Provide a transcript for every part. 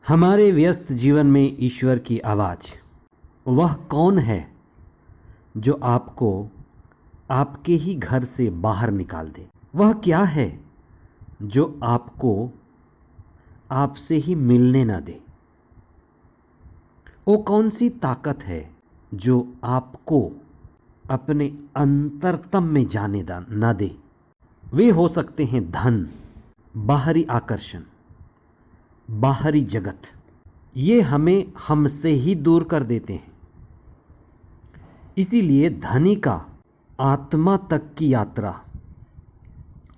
हमारे व्यस्त जीवन में ईश्वर की आवाज़, वह कौन है जो आपको आपके ही घर से बाहर निकाल दे? वह क्या है जो आपको आपसे ही मिलने ना दे? वो कौन सी ताकत है जो आपको अपने अंतरतम में जाने ना दे? वे हो सकते हैं धन, बाहरी आकर्षण, बाहरी जगत। ये हमें हमसे ही दूर कर देते हैं। इसीलिए धनी का आत्मा तक की यात्रा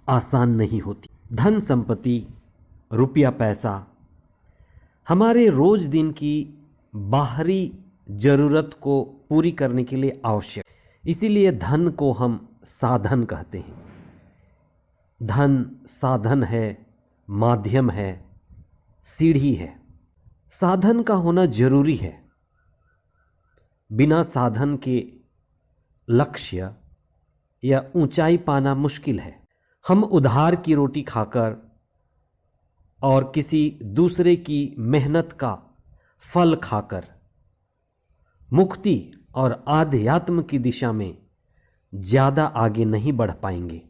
आसान नहीं होती। धन संपत्ति, रुपया पैसा हमारे रोज दिन की बाहरी जरूरत को पूरी करने के लिए आवश्यक। इसीलिए धन को हम साधन कहते हैं। धन साधन है, माध्यम है, सीढ़ी है। साधन का होना जरूरी है। बिना साधन के लक्ष्य या ऊंचाई पाना मुश्किल है। हम उधार की रोटी खाकर और किसी दूसरे की मेहनत का फल खाकर मुक्ति और आध्यात्म की दिशा में ज़्यादा आगे नहीं बढ़ पाएंगे।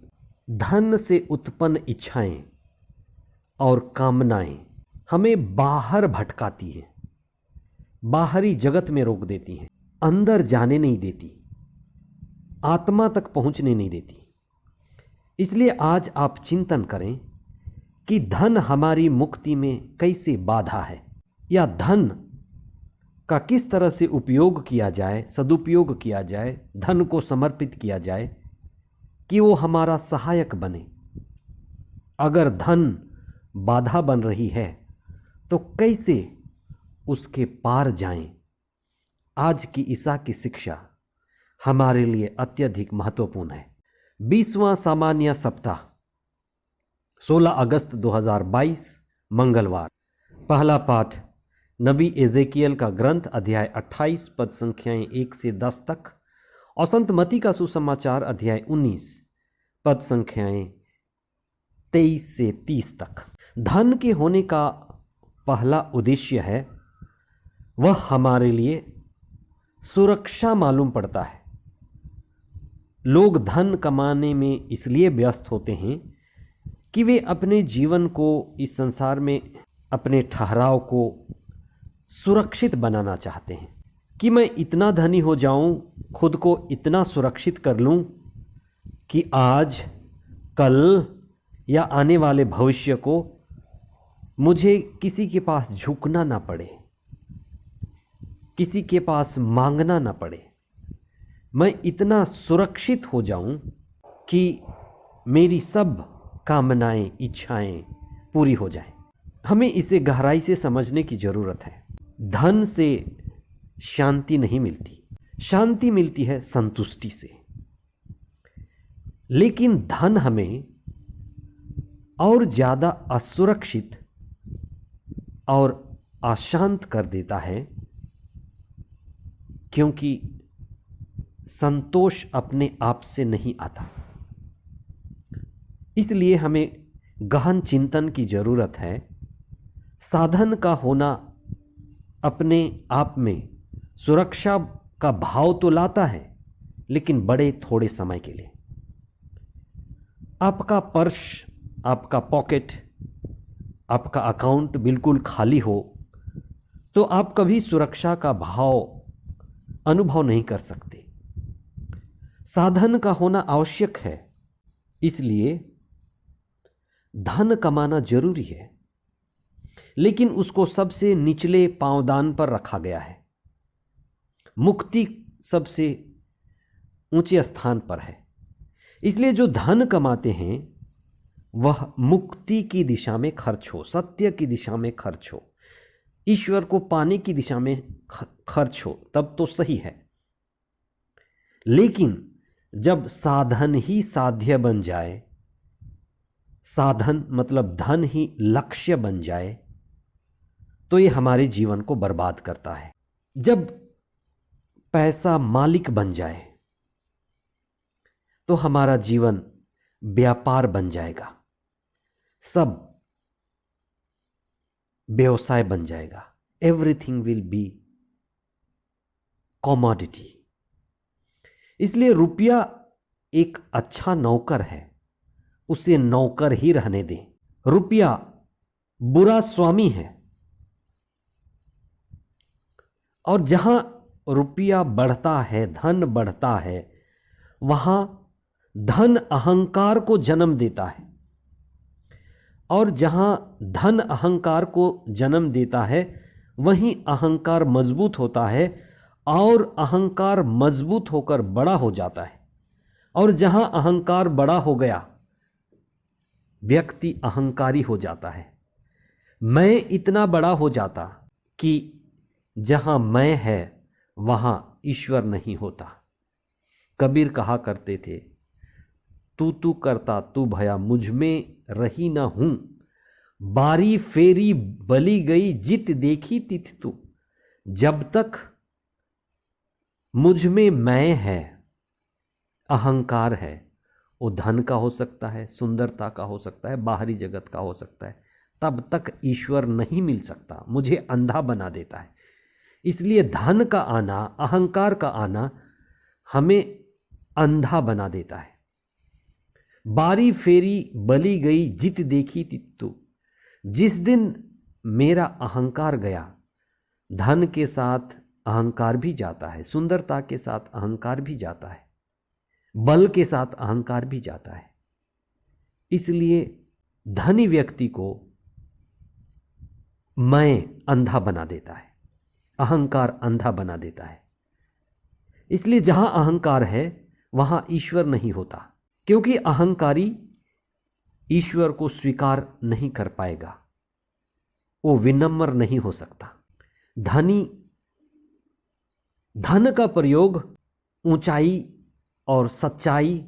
धन से उत्पन्न इच्छाएं और कामनाएं हमें बाहर भटकाती हैं, बाहरी जगत में रोक देती हैं, अंदर जाने नहीं देती, आत्मा तक पहुंचने नहीं देती। इसलिए आज आप चिंतन करें कि धन हमारी मुक्ति में कैसे बाधा है, या धन का किस तरह से उपयोग किया जाए, सदुपयोग किया जाए, धन को समर्पित किया जाए कि वो हमारा सहायक बने। अगर धन बाधा बन रही है तो कैसे उसके पार जाएं? आज की ईसा की शिक्षा हमारे लिए अत्यधिक महत्वपूर्ण है। 20वां सामान्य सप्ताह 16 अगस्त 2022 मंगलवार। पहला पाठ नबी एजेकियल का ग्रंथ अध्याय 28 पद संख्याएं 1 से 10 तक और संत मती का सुसमाचार अध्याय 19 पद संख्याएं 23 से 30 तक। धन के होने का पहला उद्देश्य है, वह हमारे लिए सुरक्षा मालूम पड़ता है। लोग धन कमाने में इसलिए व्यस्त होते हैं कि वे अपने जीवन को, इस संसार में अपने ठहराव को सुरक्षित बनाना चाहते हैं कि मैं इतना धनी हो जाऊं, खुद को इतना सुरक्षित कर लूं कि आज, कल या आने वाले भविष्य को मुझे किसी के पास झुकना ना पड़े, किसी के पास मांगना ना पड़े। मैं इतना सुरक्षित हो जाऊं कि मेरी सब कामनाएं, इच्छाएं पूरी हो जाएं। हमें इसे गहराई से समझने की ज़रूरत है। धन से शांति नहीं मिलती, शांति मिलती है संतुष्टि से। लेकिन धन हमें और ज़्यादा असुरक्षित और अशांत कर देता है, क्योंकि संतोष अपने आप से नहीं आता। इसलिए हमें गहन चिंतन की ज़रूरत है। साधन का होना अपने आप में सुरक्षा का भाव तो लाता है, लेकिन बड़े थोड़े समय के लिए। आपका पर्स, आपका पॉकेट, आपका अकाउंट बिल्कुल खाली हो तो आप कभी सुरक्षा का भाव अनुभव नहीं कर सकते। साधन का होना आवश्यक है, इसलिए धन कमाना जरूरी है, लेकिन उसको सबसे निचले पांवदान पर रखा गया है। मुक्ति सबसे ऊंचे स्थान पर है। इसलिए जो धन कमाते हैं वह मुक्ति की दिशा में खर्च हो, सत्य की दिशा में खर्च हो, ईश्वर को पाने की दिशा में खर्च हो, तब तो सही है। लेकिन जब साधन ही साध्य बन जाए, साधन मतलब धन ही लक्ष्य बन जाए, तो ये हमारे जीवन को बर्बाद करता है। जब पैसा मालिक बन जाए तो हमारा जीवन व्यापार बन जाएगा। सब व्यवसाय बन जाएगा। Everything will be commodity. इसलिए रुपया एक अच्छा नौकर है, उसे नौकर ही रहने दें। रुपया बुरा स्वामी है, और जहां रुपया बढ़ता है, धन बढ़ता है, वहां धन अहंकार को जन्म देता है, और जहां धन अहंकार को जन्म देता है वहीं अहंकार मजबूत होता है, और अहंकार मजबूत होकर बड़ा हो जाता है। और जहां अहंकार बड़ा हो गया, व्यक्ति अहंकारी हो जाता है। मैं इतना बड़ा हो जाता कि जहां मैं है वहां ईश्वर नहीं होता। कबीर कहा करते थे, तू करता तू भया, मुझ में रही ना हूं, बारी फेरी बली गई, जित देखी तिथ तू। जब तक मुझ में मैं है, अहंकार है, वो धन का हो सकता है, सुंदरता का हो सकता है, बाहरी जगत का हो सकता है, तब तक ईश्वर नहीं मिल सकता, मुझे अंधा बना देता है। इसलिए धन का आना, अहंकार का आना हमें अंधा बना देता है। बारी फेरी बली गई, जित देखी तित्तु। जिस दिन मेरा अहंकार गया, धन के साथ अहंकार भी जाता है, सुंदरता के साथ अहंकार भी जाता है, बल के साथ अहंकार भी जाता है। इसलिए धनी व्यक्ति को मैं अंधा बना देता है, अहंकार अंधा बना देता है। इसलिए जहां अहंकार है वहां ईश्वर नहीं होता, क्योंकि अहंकारी ईश्वर को स्वीकार नहीं कर पाएगा, वो विनम्र नहीं हो सकता। धनी धन का प्रयोग ऊंचाई और सच्चाई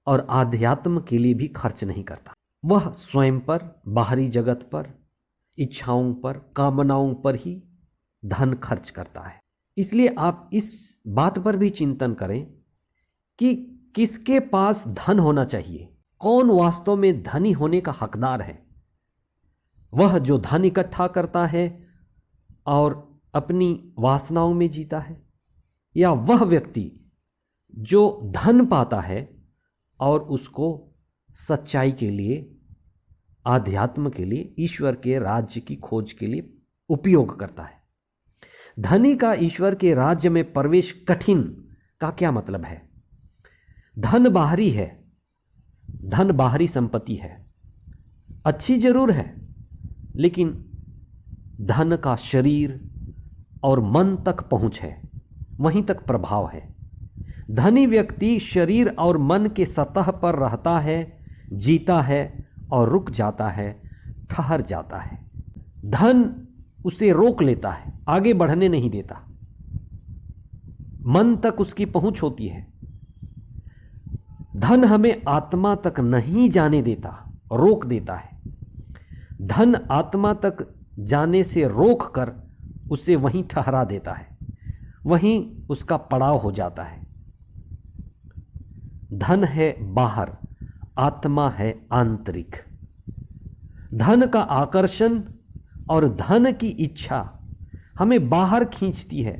और आध्यात्म के लिए भी खर्च नहीं करता। वह स्वयं पर, बाहरी जगत पर, इच्छाओं पर, कामनाओं पर ही धन खर्च करता है। इसलिए आप इस बात पर भी चिंतन करें कि किसके पास धन होना चाहिए, कौन वास्तव में धनी होने का हकदार है। वह जो धन इकट्ठा करता है और अपनी वासनाओं में जीता है, या वह व्यक्ति जो धन पाता है और उसको सच्चाई के लिए, आध्यात्म के लिए, ईश्वर के राज्य की खोज के लिए उपयोग करता है। धनी का ईश्वर के राज्य में प्रवेश कठिन का क्या मतलब है? धन बाहरी है, धन बाहरी संपत्ति है, अच्छी जरूर है, लेकिन धन का शरीर और मन तक पहुंच है, वहीं तक प्रभाव है। धनी व्यक्ति शरीर और मन के सतह पर रहता है, जीता है और रुक जाता है, ठहर जाता है। धन उसे रोक लेता है, आगे बढ़ने नहीं देता, मन तक उसकी पहुंच होती है। धन हमें आत्मा तक नहीं जाने देता, रोक देता है। धन आत्मा तक जाने से रोक कर उसे वहीं ठहरा देता है, वहीं उसका पड़ाव हो जाता है। धन है बाहर, आत्मा है आंतरिक। धन का आकर्षण और धन की इच्छा हमें बाहर खींचती है,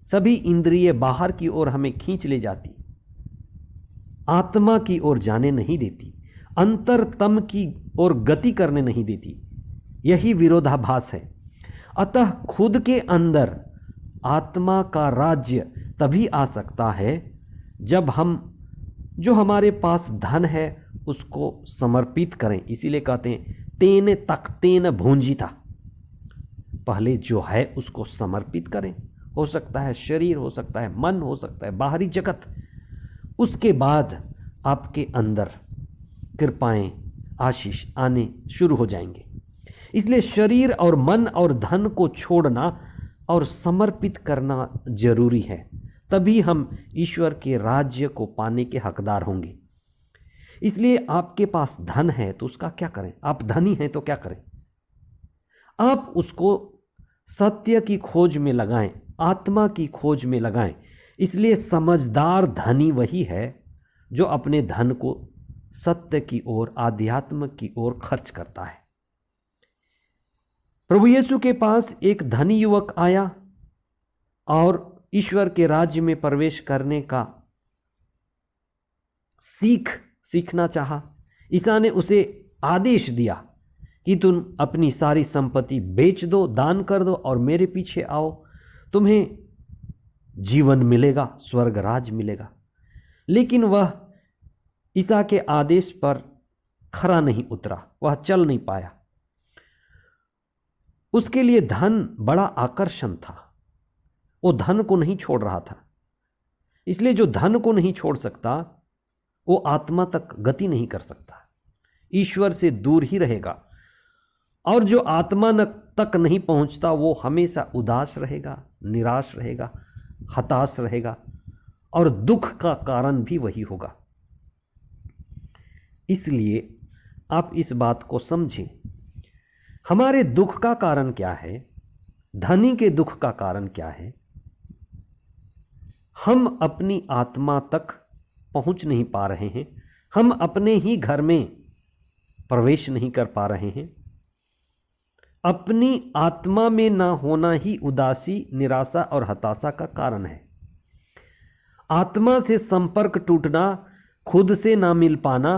सभी इंद्रिय बाहर की ओर हमें खींच ले जाती, आत्मा की ओर जाने नहीं देती, अंतरतम की ओर गति करने नहीं देती। यही विरोधाभास है। अतः खुद के अंदर आत्मा का राज्य तभी आ सकता है जब हम जो हमारे पास धन है उसको समर्पित करें। इसीलिए कहते हैं तेन तख्तेन भूंजिता, पहले जो है उसको समर्पित करें। हो सकता है शरीर, हो सकता है मन, हो सकता है बाहरी जगत। उसके बाद आपके अंदर कृपाएं, आशीष आने शुरू हो जाएंगे। इसलिए शरीर और मन और धन को छोड़ना और समर्पित करना जरूरी है, तभी हम ईश्वर के राज्य को पाने के हकदार होंगे। इसलिए आपके पास धन है तो उसका क्या करें? आप धनी हैं तो क्या करें? आप उसको सत्य की खोज में लगाएं, आत्मा की खोज में लगाएं। इसलिए समझदार धनी वही है जो अपने धन को सत्य की ओर, आध्यात्म की ओर खर्च करता है। प्रभु यीशु के पास एक धनी युवक आया और ईश्वर के राज्य में प्रवेश करने का सीखना चाहा। ईसा ने उसे आदेश दिया कि तुम अपनी सारी संपत्ति बेच दो, दान कर दो और मेरे पीछे आओ, तुम्हें जीवन मिलेगा, स्वर्ग राज मिलेगा। लेकिन वह ईसा के आदेश पर खरा नहीं उतरा, वह चल नहीं पाया। उसके लिए धन बड़ा आकर्षण था, वो धन को नहीं छोड़ रहा था। इसलिए जो धन को नहीं छोड़ सकता वो आत्मा तक गति नहीं कर सकता, ईश्वर से दूर ही रहेगा। और जो आत्मा तक नहीं पहुंचता वो हमेशा उदास रहेगा, निराश रहेगा, हताश रहेगा और दुख का कारण भी वही होगा। इसलिए आप इस बात को समझें, हमारे दुख का कारण क्या है, धनी के दुख का कारण क्या है। हम अपनी आत्मा तक पहुंच नहीं पा रहे हैं, हम अपने ही घर में प्रवेश नहीं कर पा रहे हैं। अपनी आत्मा में ना होना ही उदासी, निराशा और हताशा का कारण है। आत्मा से संपर्क टूटना, खुद से ना मिल पाना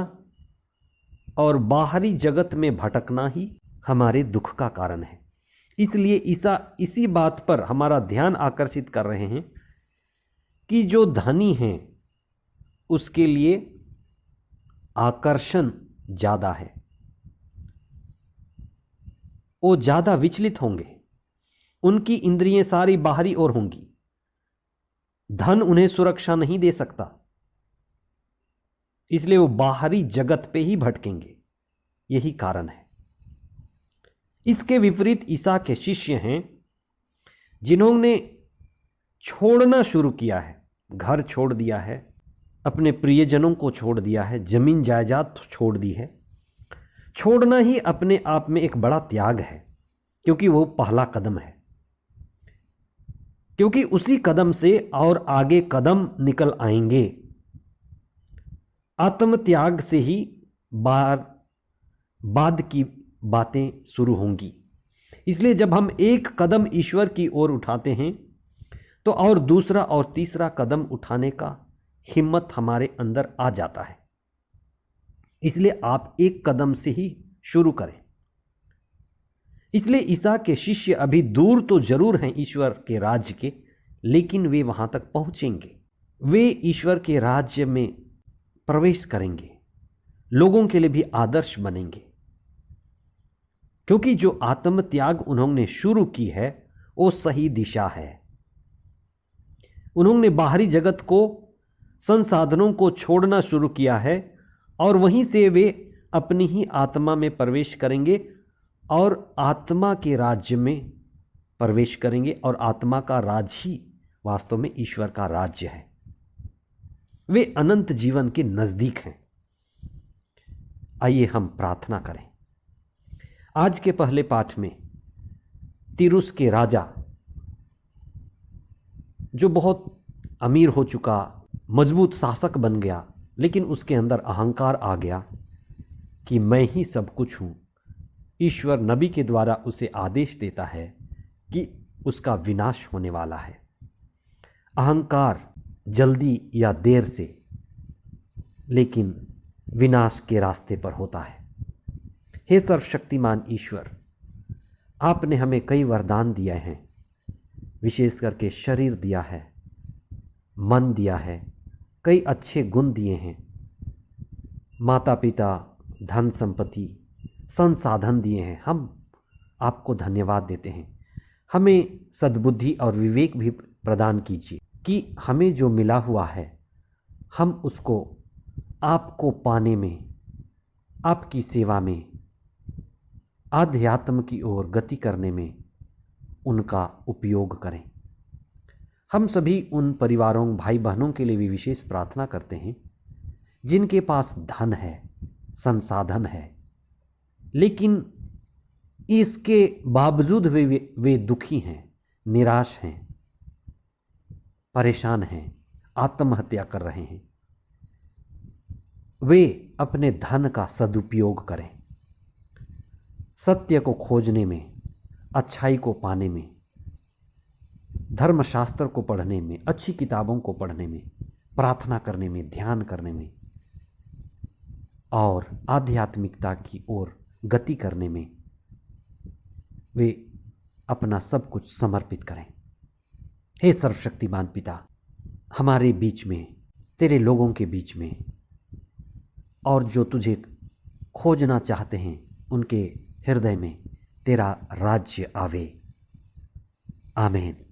और बाहरी जगत में भटकना ही हमारे दुख का कारण है। इसलिए ईसा इसी बात पर हमारा ध्यान आकर्षित कर रहे हैं कि जो धनी हैं उसके लिए आकर्षण ज़्यादा है, वो ज़्यादा विचलित होंगे, उनकी इंद्रियां सारी बाहरी ओर होंगी। धन उन्हें सुरक्षा नहीं दे सकता, इसलिए वो बाहरी जगत पे ही भटकेंगे, यही कारण है। इसके विपरीत ईसा के शिष्य हैं जिन्होंने छोड़ना शुरू किया है, घर छोड़ दिया है, अपने प्रियजनों को छोड़ दिया है, जमीन जायदाद छोड़ दी है। छोड़ना ही अपने आप में एक बड़ा त्याग है, क्योंकि वो पहला कदम है, क्योंकि उसी कदम से और आगे कदम निकल आएंगे। आत्म त्याग से ही बाद की बातें शुरू होंगी। इसलिए जब हम एक कदम ईश्वर की ओर उठाते हैं तो और दूसरा और तीसरा कदम उठाने का हिम्मत हमारे अंदर आ जाता है। इसलिए आप एक कदम से ही शुरू करें। इसलिए ईसा के शिष्य अभी दूर तो जरूर हैं ईश्वर के राज्य के, लेकिन वे वहां तक पहुंचेंगे, वे ईश्वर के राज्य में प्रवेश करेंगे, लोगों के लिए भी आदर्श बनेंगे, क्योंकि जो आत्म त्याग उन्होंने शुरू की है वो सही दिशा है। उन्होंने बाहरी जगत को, संसाधनों को छोड़ना शुरू किया है और वहीं से वे अपनी ही आत्मा में प्रवेश करेंगे और आत्मा के राज्य में प्रवेश करेंगे, और आत्मा का राज ही वास्तव में ईश्वर का राज्य है। वे अनंत जीवन के नजदीक हैं। आइए हम प्रार्थना करें। आज के पहले पाठ में तीरुस के राजा, जो बहुत अमीर हो चुका, मजबूत शासक बन गया, लेकिन उसके अंदर अहंकार आ गया कि मैं ही सब कुछ हूँ। ईश्वर नबी के द्वारा उसे आदेश देता है कि उसका विनाश होने वाला है। अहंकार जल्दी या देर से, लेकिन विनाश के रास्ते पर होता है। हे सर्वशक्तिमान ईश्वर, आपने हमें कई वरदान दिए हैं, विशेष करके शरीर दिया है, मन दिया है, कई अच्छे गुण दिए हैं, माता पिता, धन संपत्ति, संसाधन दिए हैं। हम आपको धन्यवाद देते हैं। हमें सद्बुद्धि और विवेक भी प्रदान कीजिए कि हमें जो मिला हुआ है हम उसको आपको पाने में, आपकी सेवा में, आध्यात्म की ओर गति करने में उनका उपयोग करें। हम सभी उन परिवारों, भाई बहनों के लिए भी विशेष प्रार्थना करते हैं जिनके पास धन है, संसाधन है, लेकिन इसके बावजूद वे दुखी हैं, निराश हैं, परेशान हैं, आत्महत्या कर रहे हैं। वे अपने धन का सदुपयोग करें, सत्य को खोजने में, अच्छाई को पाने में, धर्मशास्त्र को पढ़ने में, अच्छी किताबों को पढ़ने में, प्रार्थना करने में, ध्यान करने में और आध्यात्मिकता की ओर गति करने में वे अपना सब कुछ समर्पित करें। हे सर्वशक्तिमान पिता, हमारे बीच में, तेरे लोगों के बीच में और जो तुझे खोजना चाहते हैं उनके हृदय में तेरा राज्य आवे। आमीन।